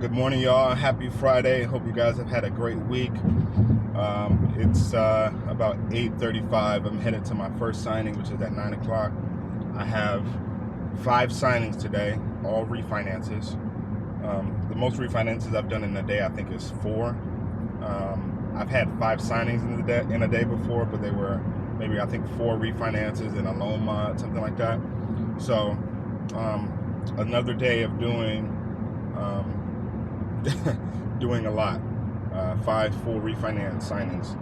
Good morning, y'all. Happy Friday. Hope you guys have had a great week. It's about 8:35. I'm headed to my first signing, which is at 9 o'clock. I have 5 signings today, all refinances. The most refinances I've done in a day, I think, is 4. I've had 5 signings in a day before, but they were maybe, I think, 4 refinances and a loan mod, something like that. So another day of doing doing a lot. 5 full refinance signings.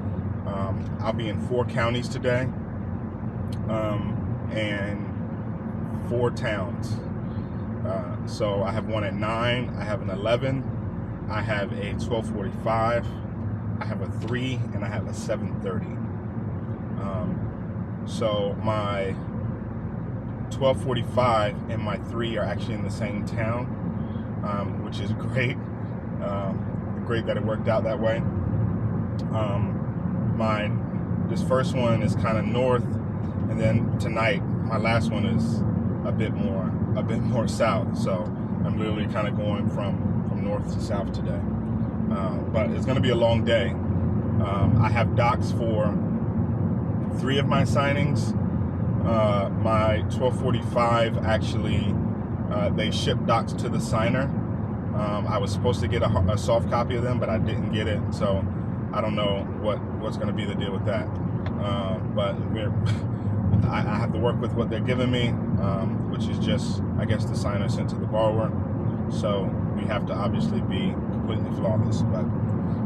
I'll be in 4 counties today, and 4 towns. So I have one at 9, I have an 11, I have a 12:45, I have a 3, and I have a 7:30. So my 12:45 and my 3 are actually in the same town, which is great. Great that it worked out that way. This first one is kind of north, and then tonight my last one is a bit more south. So I'm literally kind of going from north to south today. But it's going to be a long day. I have docs for 3 of my signings. My 12:45 actually, they ship docs to the signer. I was supposed to get a soft copy of them, but I didn't get it, so I don't know what's going to be the deal with that. But I have to work with what they're giving me, which is just, I guess, the signer sent to the borrower. So we have to obviously be completely flawless. But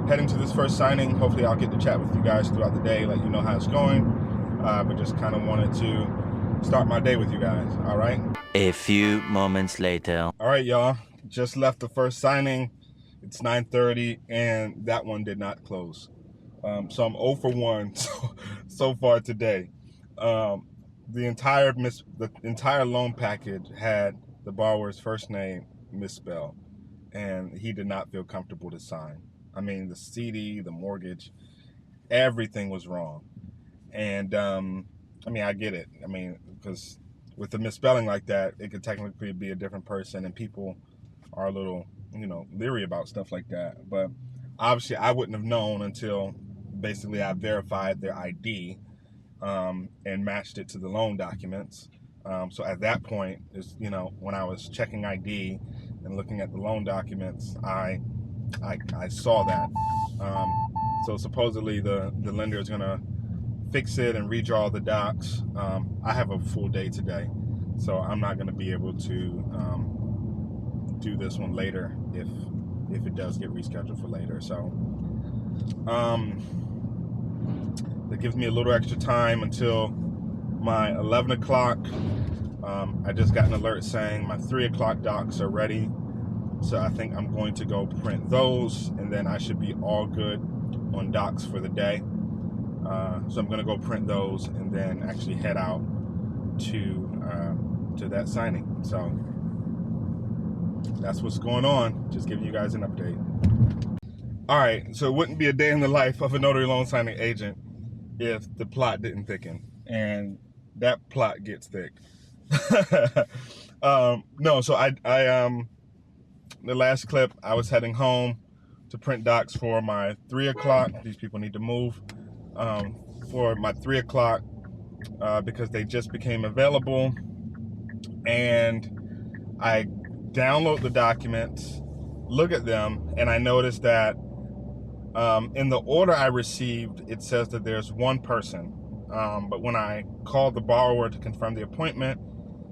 heading to this first signing, hopefully I'll get to chat with you guys throughout the day, let you know how it's going. But just kind of wanted to start my day with you guys. All right. A few moments later. All right, y'all. Just left the first signing. It's 9:30, and that one did not close. So I'm 0 for 1 so far today. The entire loan package had the borrower's first name misspelled, and he did not feel comfortable to sign. I mean, the CD, the mortgage, everything was wrong. And I mean, I get it. I mean, because with the misspelling like that, it could technically be a different person, and people are a little, leery about stuff like that. But obviously, I wouldn't have known until basically I verified their ID and matched it to the loan documents. So at that point, is when I was checking ID and looking at the loan documents, I saw that. So supposedly the lender is gonna fix it and redraw the docs. I have a full day today, so I'm not going to be able to do this one later if it does get rescheduled for later. So that gives me a little extra time until my 11 o'clock. I just got an alert saying my 3 o'clock docs are ready, so I think I'm going to go print those, and then I should be all good on docs for the day. So I'm going to go print those and then actually head out to that signing. So that's what's going on. Just giving you guys an update. All right, so it wouldn't be a day in the life of a notary loan signing agent if the plot didn't thicken, and that plot gets thick. No, so I the last clip, I was heading home to print docs for my 3 o'clock. These people need to move. For my 3 o'clock because they just became available, and I download the documents, look at them, and I noticed that in the order I received, it says that there's 1 person, but when I called the borrower to confirm the appointment,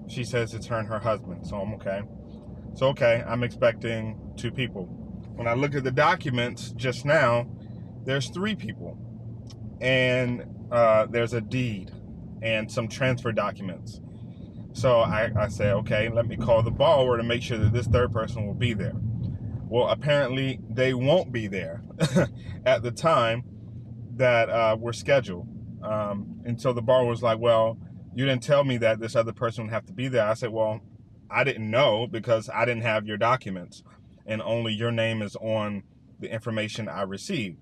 she says it's her and her husband. So I'm okay. So okay, I'm expecting 2 people. When I look at the documents just now, there's 3 people. And there's a deed and some transfer documents. So I say, okay, let me call the borrower to make sure that this 3rd person will be there. Well, apparently they won't be there at the time that we're scheduled. And so the borrower was like, well, you didn't tell me that this other person would have to be there. I said, well, I didn't know because I didn't have your documents, and only your name is on the information I received.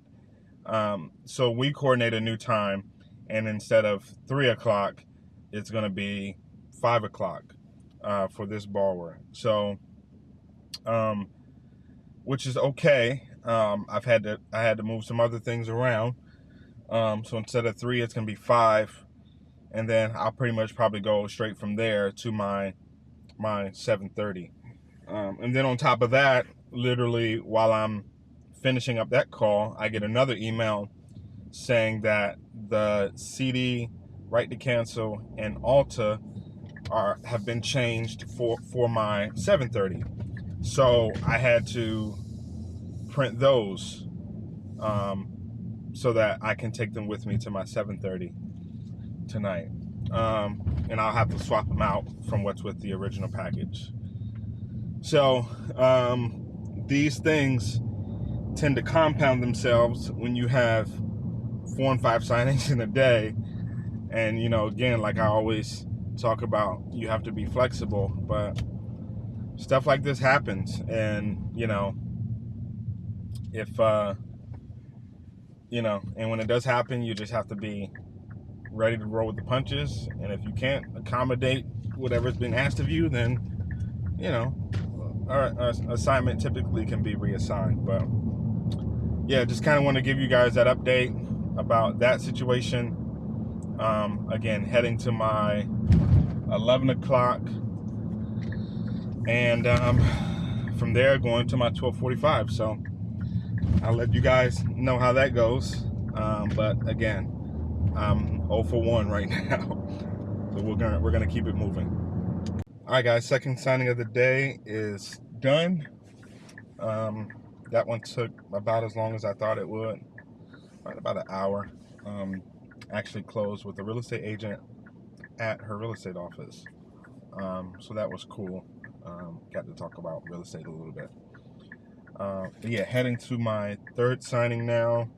So we coordinate a new time, and instead of 3 o'clock, it's going to be 5 o'clock for this borrower. So which is okay. I had to move some other things around. So instead of 3, it's gonna be 5, and then I'll pretty much probably go straight from there to my 7:30. And then on top of that, literally while I'm finishing up that call, I get another email saying that the CD, Right to Cancel, and Alta have been changed for my 7:30. So I had to print those so that I can take them with me to my 7:30 tonight. And I'll have to swap them out from what's with the original package. So these things tend to compound themselves when you have 4 and 5 signings in a day. And, you know, again, like I always talk about, you have to be flexible, but stuff like this happens. And, you know, if, you know, and when it does happen, you just have to be ready to roll with the punches. And if you can't accommodate whatever's been asked of you, then, you know, our assignment typically can be reassigned. But yeah, just kind of want to give you guys that update about that situation. Again, heading to my 11 o'clock, and from there going to my 12:45. So I'll let you guys know how that goes. But again, I'm 0 for 1 right now, so we're gonna keep it moving. All right, guys. Second signing of the day is done. That one took about as long as I thought it would, about an hour. Actually closed with a real estate agent at her real estate office. So that was cool. Got to talk about real estate a little bit. But yeah, heading to my third signing now.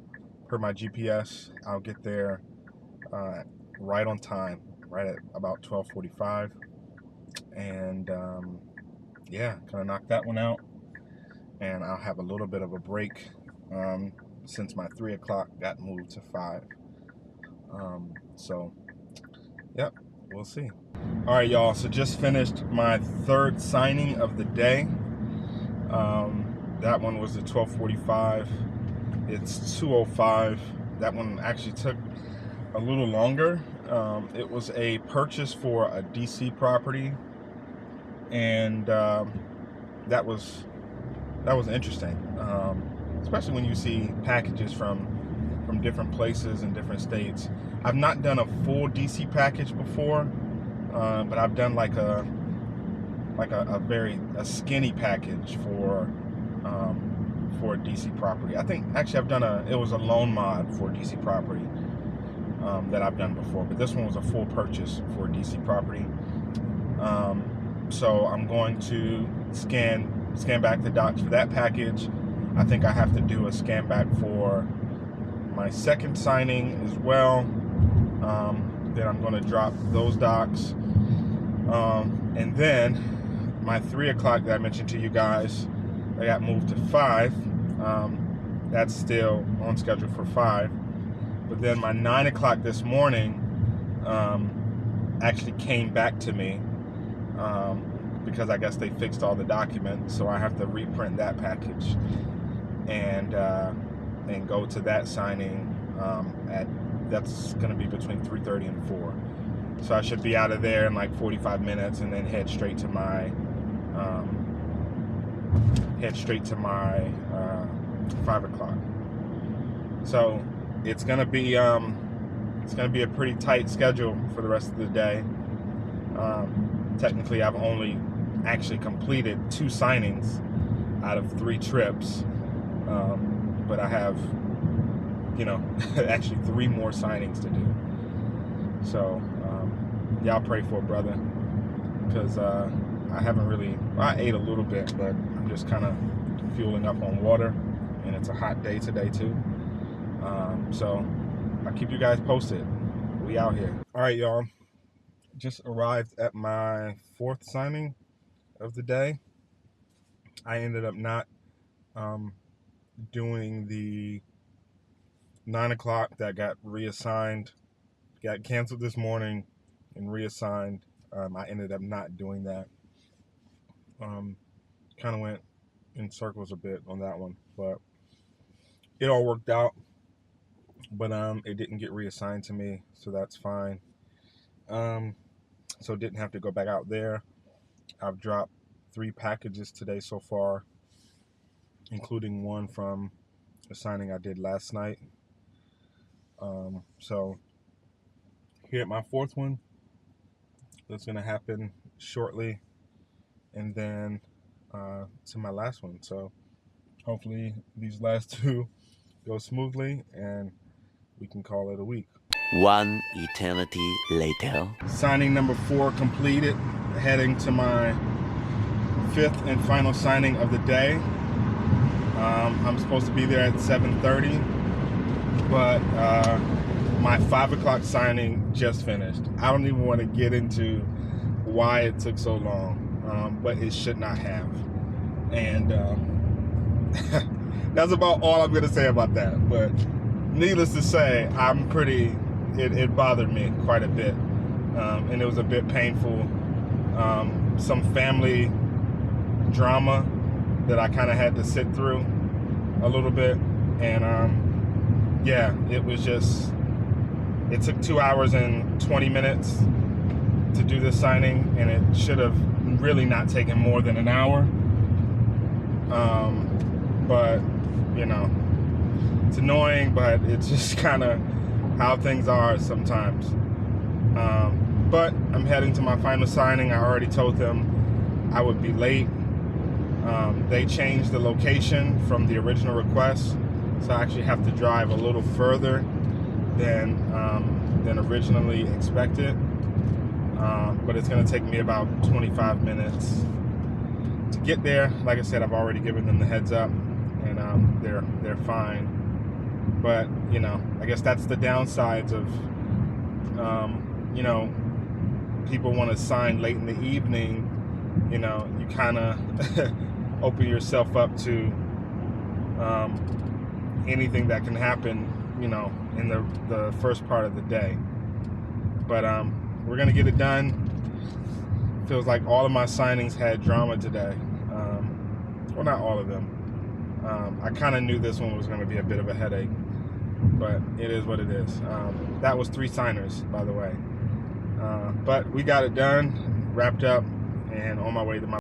Per my GPS, I'll get there right on time, right at about 12:45. And yeah, kind of knock that one out. And I'll have a little bit of a break since my 3 o'clock got moved to 5. So, yep, we'll see. All right, y'all. So just finished my third signing of the day. That one was at 12:45. It's 2:05. That one actually took a little longer. It was a purchase for a DC property, and that was interesting, especially when you see packages from different places and different states. I've not done a full DC package before, but I've done like a very skinny package for a DC property. I think actually I've done it was a loan mod for a DC property that I've done before, but this one was a full purchase for a DC property. So I'm going to scan back the docs for that package. I think I have to do a scan back for my second signing as well. Then I'm going to drop those docs. And then my 3 o'clock that I mentioned to you guys, I got moved to 5. That's still on schedule for 5. But then my 9 o'clock this morning actually came back to me because I guess they fixed all the documents. So I have to reprint that package and go to that signing that's going to be between 3:30 and 4. So I should be out of there in like 45 minutes and then head straight to my 5 o'clock. So it's gonna be a pretty tight schedule for the rest of the day. Technically, I've only actually completed 2 signings out of 3 trips, but I have, you know, actually 3 more signings to do. So y'all pray for a brother, because I haven't really, I ate a little bit, but I'm just kind of fueling up on water, and it's a hot day today too. So I'll keep you guys posted. We out here. All right, y'all. Just arrived at my 4th signing of the day. I ended up not doing the 9 o'clock that got reassigned, got canceled this morning and reassigned. I ended up not doing that. Kind of went, in circles a bit on that one, but it all worked out. But it didn't get reassigned to me, so that's fine. So didn't have to go back out there. I've dropped 3 packages today so far, including one from a signing I did last night. So here at my 4th one, that's going to happen shortly, and then to my last one. So hopefully these last 2 go smoothly, and we can call it a week. One eternity later. Signing number 4 completed, heading to my 5th and final signing of the day. I'm supposed to be there at 7:30, but my 5 o'clock signing just finished. I don't even want to get into why it took so long, but it should not have. And that's about all I'm going to say about that. But needless to say, it bothered me quite a bit, and it was a bit painful. Some family drama that I kind of had to sit through a little bit, and yeah, it took 2 hours and 20 minutes to do this signing, and it should have really not taken more than an hour. But you know, it's annoying, but it's just kind of how things are sometimes. But I'm heading to my final signing. I already told them I would be late. They changed the location from the original request, so I actually have to drive a little further than originally expected. But it's going to take me about 25 minutes to get there. Like I said, I've already given them the heads up, and they're fine. But you know, I guess that's the downsides of you know, people want to sign late in the evening. You know, you kind of open yourself up to anything that can happen, you know, in the first part of the day. But we're gonna get it done. Feels like all of my signings had drama today. Well, not all of them. I kind of knew this one was going to be a bit of a headache, but it is what it is. That was 3 signers, by the way. But we got it done, wrapped up, and on my way to my